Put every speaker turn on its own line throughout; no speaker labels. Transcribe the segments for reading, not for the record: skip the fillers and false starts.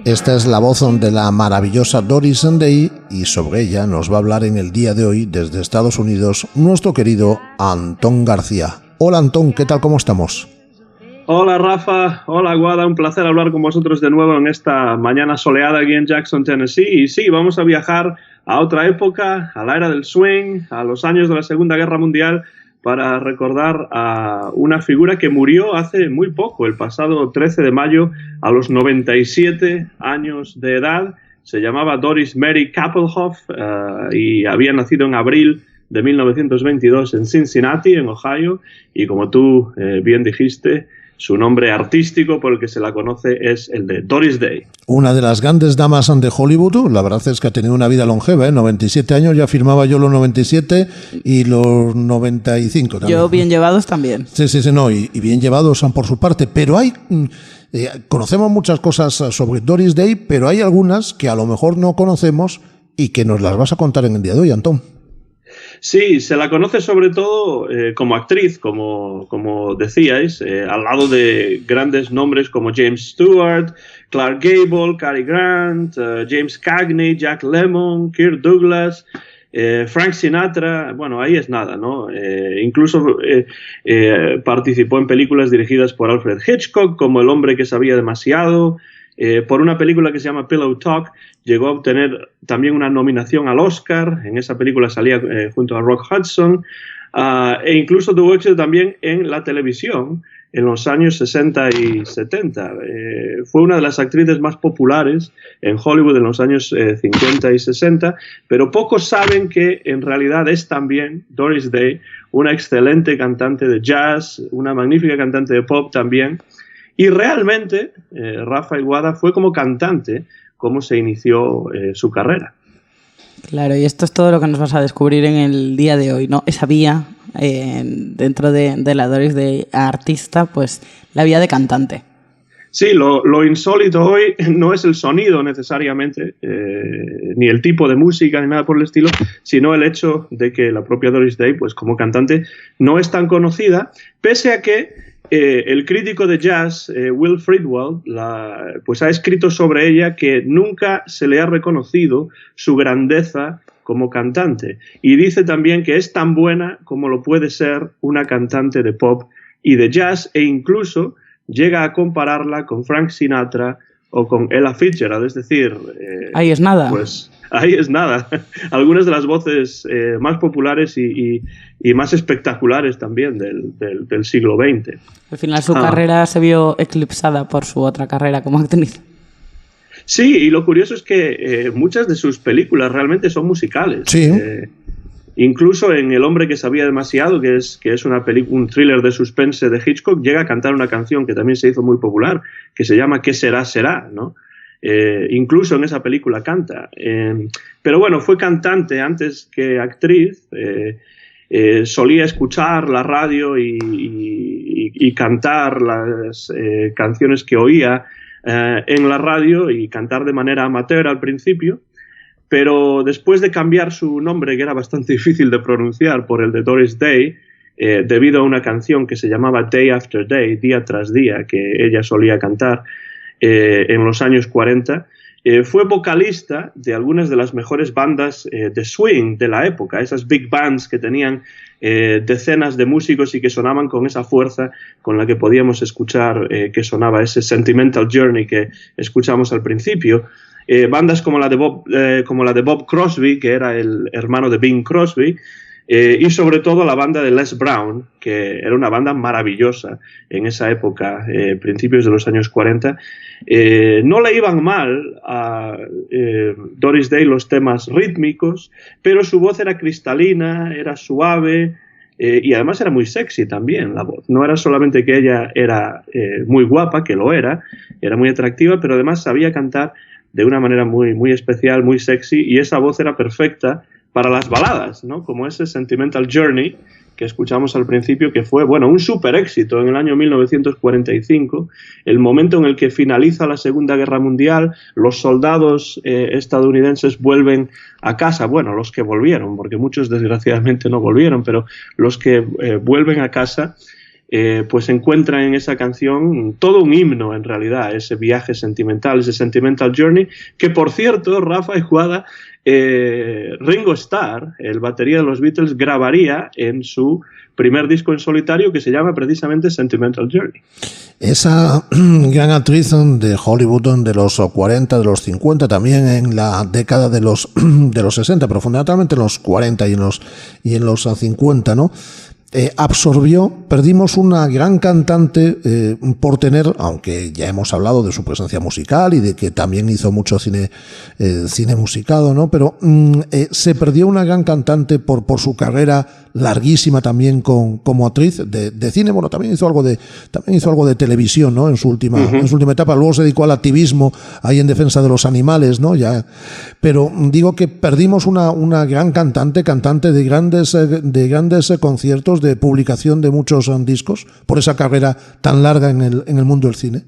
Esta es la voz de la maravillosa Doris Day y sobre ella nos va a hablar en el día de hoy desde Estados Unidos nuestro querido Antón García. Hola Antón, ¿qué tal? ¿Cómo estamos?
Hola Rafa, hola Guada, un placer hablar con vosotros de nuevo en esta mañana soleada aquí en Jackson, Tennessee. Y sí, vamos a viajar a otra época, a la era del swing, a los años de la Segunda Guerra Mundial, para recordar a una figura que murió hace muy poco, el pasado 13 de mayo, a los 97 años de edad. Se llamaba Doris Mary Kappelhoff y había nacido en abril de 1922 en Cincinnati, en Ohio, y como tú bien dijiste, su nombre artístico por el que se la conoce es el de Doris Day.
Una de las grandes damas de Hollywood. La verdad es que ha tenido una vida longeva, 97 años, ya firmaba yo los 97 y los 95 también.
Yo bien llevados también.
Sí, no, y bien llevados son por su parte, pero hay... conocemos muchas cosas sobre Doris Day, pero hay algunas que a lo mejor no conocemos y que nos las vas a contar en el día de hoy, Antón.
Sí, se la conoce sobre todo como actriz, como decíais, al lado de grandes nombres como James Stewart, Clark Gable, Cary Grant, James Cagney, Jack Lemmon, Kirk Douglas, Frank Sinatra. Bueno, ahí es nada, ¿no? Incluso participó en películas dirigidas por Alfred Hitchcock, como El hombre que sabía demasiado. Por una película que se llama Pillow Talk, llegó a obtener también una nominación al Oscar. En esa película salía junto a Rock Hudson, e incluso tuvo éxito también en la televisión en los años 60 y 70. Fue una de las actrices más populares en Hollywood en los años 50 y 60, pero pocos saben que en realidad es también Doris Day una excelente cantante de jazz, una magnífica cantante de pop también. Y realmente, Rafa Guada, fue como cantante como se inició su carrera.
Claro, y esto es todo lo que nos vas a descubrir en el día de hoy, ¿no? Esa vía dentro de la Doris Day artista, pues la vía de cantante.
Sí, lo insólito hoy no es el sonido necesariamente, ni el tipo de música, ni nada por el estilo, sino el hecho de que la propia Doris Day, pues como cantante, no es tan conocida, pese a que el crítico de jazz, Will Friedwald, pues ha escrito sobre ella que nunca se le ha reconocido su grandeza como cantante. Y dice también que es tan buena como lo puede ser una cantante de pop y de jazz, e incluso llega a compararla con Frank Sinatra o con Ella Fitzgerald. Es decir...
ahí es nada.
Pues ahí es nada. Algunas de las voces más populares y más espectaculares también del siglo XX.
Al final su carrera se vio eclipsada por su otra carrera como actriz.
Sí, y lo curioso es que muchas de sus películas realmente son musicales.
Sí.
Incluso en El hombre que sabía demasiado, que es un thriller de suspense de Hitchcock, llega a cantar una canción que también se hizo muy popular, que se llama ¿Qué será, será?, ¿no? Incluso en esa película canta. Pero bueno, fue cantante antes que actriz. Solía escuchar la radio y cantar las canciones que oía en la radio, y cantar de manera amateur al principio, pero después de cambiar su nombre, que era bastante difícil de pronunciar, por el de Doris Day, debido a una canción que se llamaba Day After Day, día tras día, que ella solía cantar en los años 40, fue vocalista de algunas de las mejores bandas de swing de la época, esas big bands que tenían decenas de músicos y que sonaban con esa fuerza con la que podíamos escuchar que sonaba ese Sentimental Journey que escuchamos al principio. Bandas como la de Bob Crosby, que era el hermano de Bing Crosby, y sobre todo la banda de Les Brown, que era una banda maravillosa en esa época, principios de los años 40. No le iban mal a Doris Day los temas rítmicos, pero su voz era cristalina, era suave, y además era muy sexy también la voz. No era solamente que ella era muy guapa, que lo era muy atractiva, pero además sabía cantar de una manera muy, muy especial, muy sexy, y esa voz era perfecta para las baladas, ¿no? Como ese Sentimental Journey que escuchamos al principio, que fue, bueno, un súper éxito en el año 1945, el momento en el que finaliza la Segunda Guerra Mundial, los soldados estadounidenses vuelven a casa, bueno, los que volvieron, porque muchos desgraciadamente no volvieron, pero los que vuelven a casa, pues encuentra en esa canción todo un himno, en realidad, ese viaje sentimental, ese Sentimental Journey, que por cierto, Rafa y Guada, Ringo Starr, el batería de los Beatles, grabaría en su primer disco en solitario, que se llama precisamente Sentimental Journey.
Esa gran actriz de Hollywood de los 40, de los 50, también en la década de los 60, pero fundamentalmente en los 40 y en los 50, ¿no? Perdimos una gran cantante por tener, aunque ya hemos hablado de su presencia musical y de que también hizo mucho cine musicado, ¿no? Pero se perdió una gran cantante por su carrera larguísima también como actriz de cine. Bueno, también hizo algo de televisión, ¿no? En su última etapa. Luego se dedicó al activismo ahí en defensa de los animales, ¿no? Ya, pero digo que perdimos una gran cantante de grandes conciertos, de publicación de muchos discos, por esa carrera tan larga en el mundo del cine.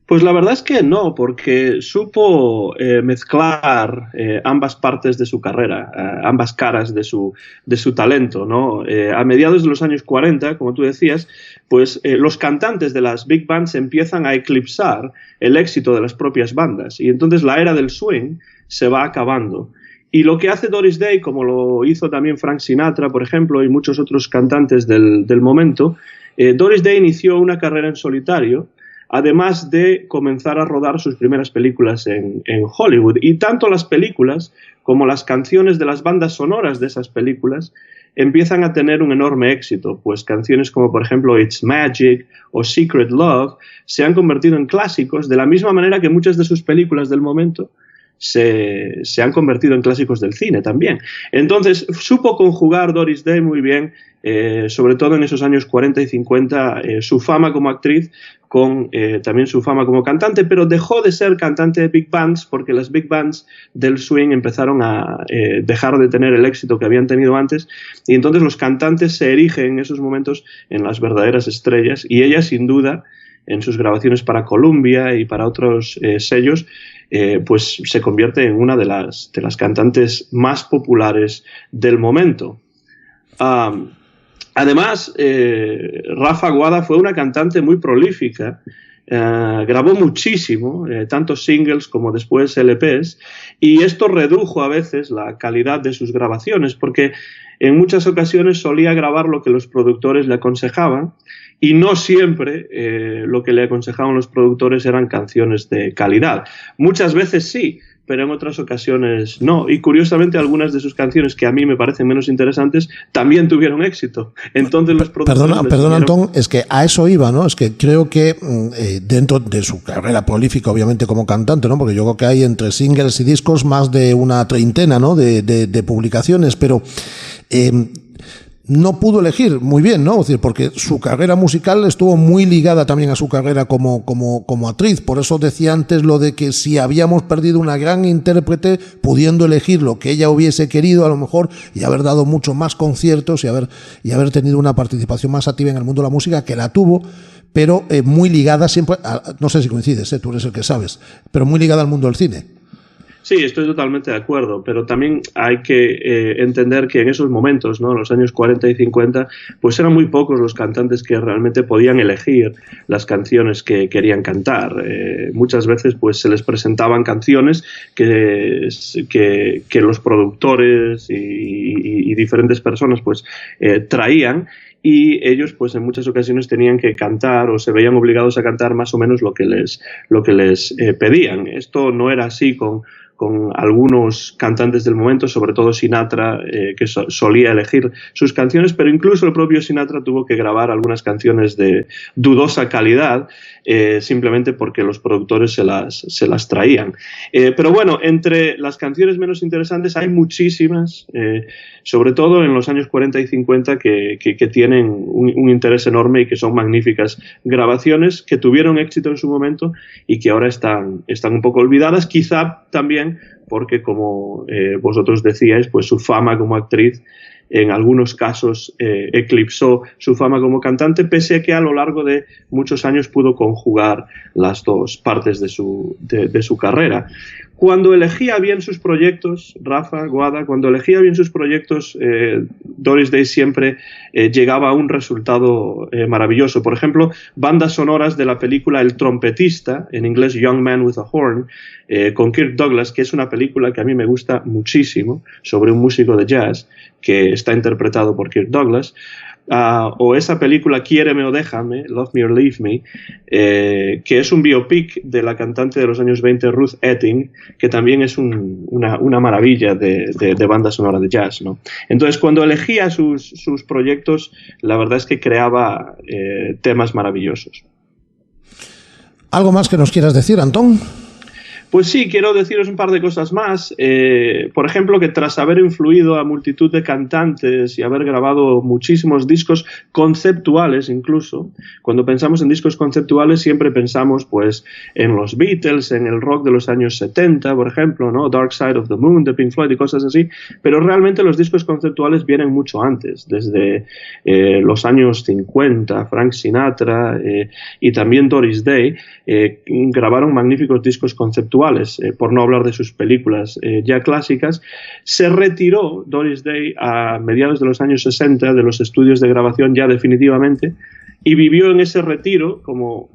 Pues la verdad es que no, porque supo mezclar ambas partes de su carrera, ambas caras de su talento, ¿no? A mediados de los años 40, como tú decías, pues los cantantes de las big bands empiezan a eclipsar el éxito de las propias bandas, y entonces la era del swing se va acabando. Y lo que hace Doris Day, como lo hizo también Frank Sinatra, por ejemplo, y muchos otros cantantes del momento, Doris Day inició una carrera en solitario, además de comenzar a rodar sus primeras películas en Hollywood. Y tanto las películas como las canciones de las bandas sonoras de esas películas empiezan a tener un enorme éxito, pues canciones como por ejemplo It's Magic o Secret Love se han convertido en clásicos, de la misma manera que muchas de sus películas del momento se han convertido en clásicos del cine también. Entonces supo conjugar Doris Day muy bien, sobre todo en esos años 40 y 50, su fama como actriz con también su fama como cantante, pero dejó de ser cantante de big bands porque las big bands del swing empezaron a dejar de tener el éxito que habían tenido antes, y entonces los cantantes se erigen en esos momentos en las verdaderas estrellas, y ella sin duda en sus grabaciones para Columbia y para otros sellos, pues se convierte en una de las cantantes más populares del momento. Además, Rafa Guada fue una cantante muy prolífica, grabó muchísimo, tanto singles como después LPs, y esto redujo a veces la calidad de sus grabaciones, porque en muchas ocasiones solía grabar lo que los productores le aconsejaban, y no siempre lo que le aconsejaban los productores eran canciones de calidad. Muchas veces sí, pero en otras ocasiones no. Y curiosamente algunas de sus canciones, que a mí me parecen menos interesantes, también tuvieron éxito. Entonces los productores...
Perdona, Antón, es que a eso iba, ¿no? Es que creo que dentro de su carrera prolífica, obviamente como cantante, ¿no? Porque yo creo que hay entre singles y discos más de una treintena, ¿no? de publicaciones, pero... no pudo elegir muy bien, ¿no? Es decir, porque su carrera musical estuvo muy ligada también a su carrera como actriz. Por eso decía antes lo de que si habíamos perdido una gran intérprete, pudiendo elegir lo que ella hubiese querido a lo mejor, y haber dado mucho más conciertos y haber tenido una participación más activa en el mundo de la música, que la tuvo, pero muy ligada siempre, no sé si coincides, tú eres el que sabes, pero muy ligada al mundo del cine.
Sí, estoy totalmente de acuerdo, pero también hay que entender que en esos momentos, ¿no? En los años 40 y 50, pues eran muy pocos los cantantes que realmente podían elegir las canciones que querían cantar. Muchas veces pues se les presentaban canciones que los productores y diferentes personas pues traían, y ellos pues en muchas ocasiones tenían que cantar o se veían obligados a cantar más o menos lo que les pedían. Esto no era así con algunos cantantes del momento, sobre todo Sinatra, que solía elegir sus canciones, pero incluso el propio Sinatra tuvo que grabar algunas canciones de dudosa calidad, simplemente porque los productores se las traían. Pero bueno, entre las canciones menos interesantes hay muchísimas, sobre todo en los años 40 y 50, que tienen un interés enorme y que son magníficas grabaciones que tuvieron éxito en su momento y que ahora están un poco olvidadas, quizá también porque, como vosotros decíais, pues su fama como actriz en algunos casos eclipsó su fama como cantante, pese a que a lo largo de muchos años pudo conjugar las dos partes de su carrera. Cuando elegía bien sus proyectos, Rafa, Guada, cuando elegía bien sus proyectos, Doris Day siempre llegaba a un resultado maravilloso. Por ejemplo, bandas sonoras de la película El trompetista, en inglés Young Man with a Horn, con Kirk Douglas, que es una película que a mí me gusta muchísimo, sobre un músico de jazz que está interpretado por Kirk Douglas. O esa película Quiéreme o Déjame, Love Me or Leave Me, que es un biopic de la cantante de los años 20 Ruth Etting, que también es una maravilla de banda sonora de jazz, ¿no? Entonces, cuando elegía sus proyectos, la verdad es que creaba temas maravillosos.
¿Algo más que nos quieras decir, Antón?
Pues sí, quiero deciros un par de cosas más. Por ejemplo, que tras haber influido a multitud de cantantes y haber grabado muchísimos discos conceptuales incluso, cuando pensamos en discos conceptuales siempre pensamos pues en los Beatles, en el rock de los años 70, por ejemplo, ¿no? Dark Side of the Moon de Pink Floyd y cosas así, pero realmente los discos conceptuales vienen mucho antes, desde los años 50, Frank Sinatra y también Doris Day grabaron magníficos discos conceptuales. Por no hablar de sus películas ya clásicas. Se retiró Doris Day a mediados de los años 60 de los estudios de grabación ya definitivamente y vivió en ese retiro, como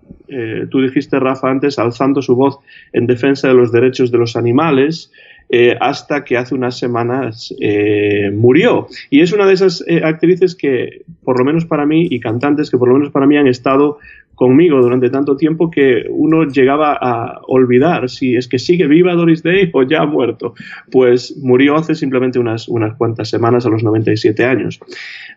tú dijiste, Rafa, antes, alzando su voz en defensa de los derechos de los animales, hasta que hace unas semanas murió. Y es una de esas actrices que, por lo menos para mí, y cantantes que por lo menos para mí han estado conmigo durante tanto tiempo que uno llegaba a olvidar si es que sigue viva Doris Day o ya ha muerto. Pues murió hace simplemente unas cuantas semanas, a los 97 años.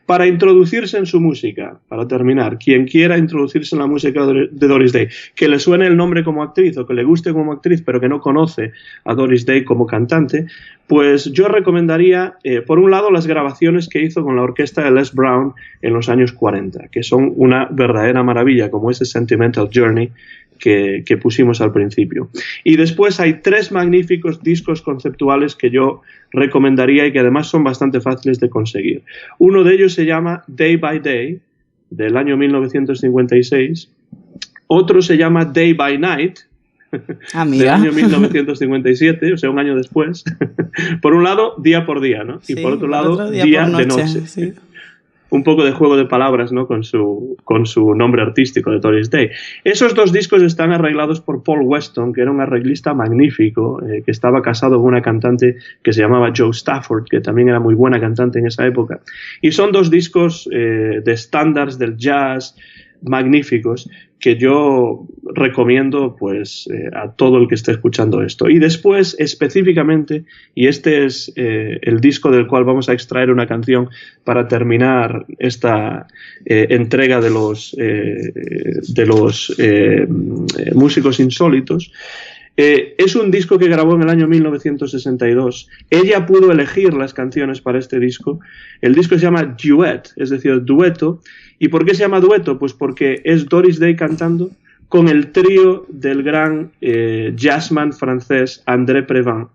Para introducirse en su música, para terminar, quien quiera introducirse en la música de Doris Day, que le suene el nombre como actriz o que le guste como actriz, pero que no conoce a Doris Day como cantante, pues yo recomendaría, por un lado, las grabaciones que hizo con la orquesta de Les Brown en los años 40, que son una verdadera maravilla, como ese Sentimental Journey que pusimos al principio. Y después hay 3 magníficos discos conceptuales que yo recomendaría y que además son bastante fáciles de conseguir. Uno de ellos se llama Day by Day, del año 1956. Otro se llama Day by Night, del año 1957, o sea, un año después. Por un lado, día por día, ¿no? Sí, y por otro lado, día de noche. Sí. Un poco de juego de palabras, ¿no? Con su nombre artístico de Doris Day. Esos 2 discos están arreglados por Paul Weston, que era un arreglista magnífico, que estaba casado con una cantante que se llamaba Jo Stafford, que también era muy buena cantante en esa época. Y son 2 discos de estándares del jazz magníficos que yo recomiendo pues a todo el que esté escuchando esto. Y después, específicamente, y este es el disco del cual vamos a extraer una canción para terminar esta entrega de los músicos insólitos. Es un disco que grabó en el año 1962. Ella pudo elegir las canciones para este disco. El disco se llama Duet, es decir, dueto. ¿Y por qué se llama dueto? Pues porque es Doris Day cantando con el trío del gran jazzman francés André Previn.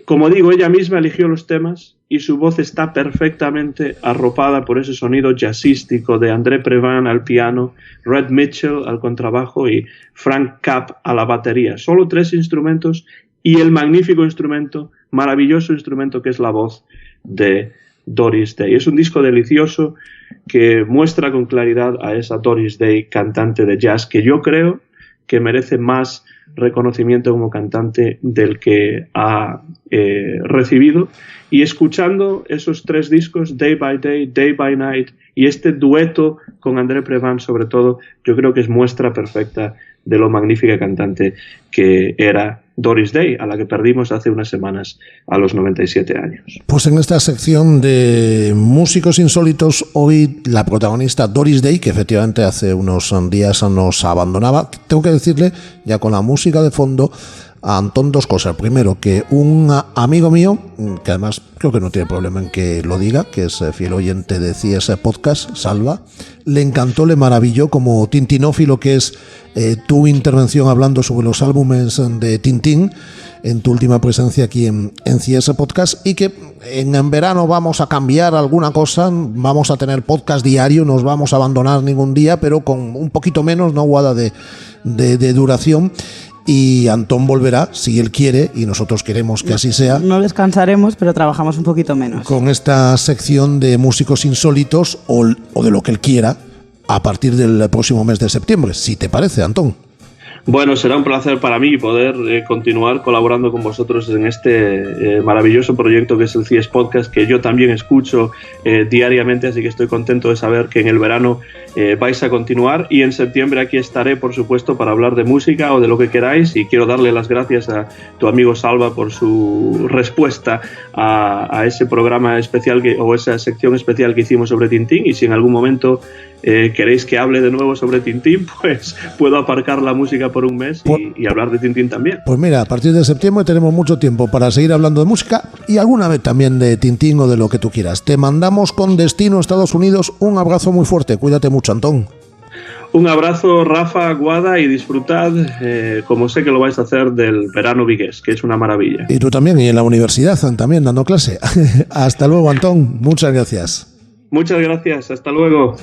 Como digo, ella misma eligió los temas y su voz está perfectamente arropada por ese sonido jazzístico de André Previn al piano, Red Mitchell al contrabajo y Frank Capp a la batería. Solo 3 instrumentos y el magnífico instrumento, maravilloso instrumento que es la voz de Doris Day. Es un disco delicioso que muestra con claridad a esa Doris Day cantante de jazz que yo creo que merece más reconocimiento como cantante del que ha recibido. Y escuchando esos 3 discos, Day by Day, Day by Night, y este dueto con André Previn sobre todo, yo creo que es muestra perfecta de lo magnífica cantante que era Doris Day, a la que perdimos hace unas semanas a los 97 años.
Pues en esta sección de músicos insólitos, hoy la protagonista Doris Day, que efectivamente hace unos días nos abandonaba. Tengo que decirle, ya con la música de fondo, a Antón 2 cosas. Primero, que un amigo mío, que además creo que no tiene problema en que lo diga, que es fiel oyente de CS Podcast, Salva, le encantó, le maravilló como tintinófilo que es tu intervención hablando sobre los álbumes de Tintín. en tu última presencia aquí en CS Podcast, y que en verano vamos a cambiar alguna cosa, vamos a tener podcast diario, no os vamos a abandonar ningún día, pero con un poquito menos, ¿no, Guada, de duración. Y Antón volverá, si él quiere, y nosotros queremos que así sea.
No descansaremos, pero trabajamos un poquito menos.
Con esta sección de músicos insólitos o de lo que él quiera a partir del próximo mes de septiembre, si te parece, Antón.
Bueno, será un placer para mí poder continuar colaborando con vosotros en este maravilloso proyecto que es el CS Podcast, que yo también escucho diariamente, así que estoy contento de saber que en el verano vais a continuar, y en septiembre aquí estaré, por supuesto, para hablar de música o de lo que queráis, y quiero darle las gracias a tu amigo Salva por su respuesta a ese programa especial o esa sección especial que hicimos sobre Tintín, y si en algún momento queréis que hable de nuevo sobre Tintín, pues puedo aparcar la música por un mes y hablar de Tintín también.
Pues mira, a partir de septiembre tenemos mucho tiempo para seguir hablando de música y alguna vez también de Tintín o de lo que tú quieras. Te mandamos con destino a Estados Unidos un abrazo muy fuerte. Cuídate mucho, Antón.
Un abrazo, Rafa, Guada, y disfrutad, como sé que lo vais a hacer, del verano vigués, que es una maravilla.
Y tú también, y en la universidad también dando clase. Hasta luego, Antón. Muchas gracias.
Muchas gracias. Hasta luego.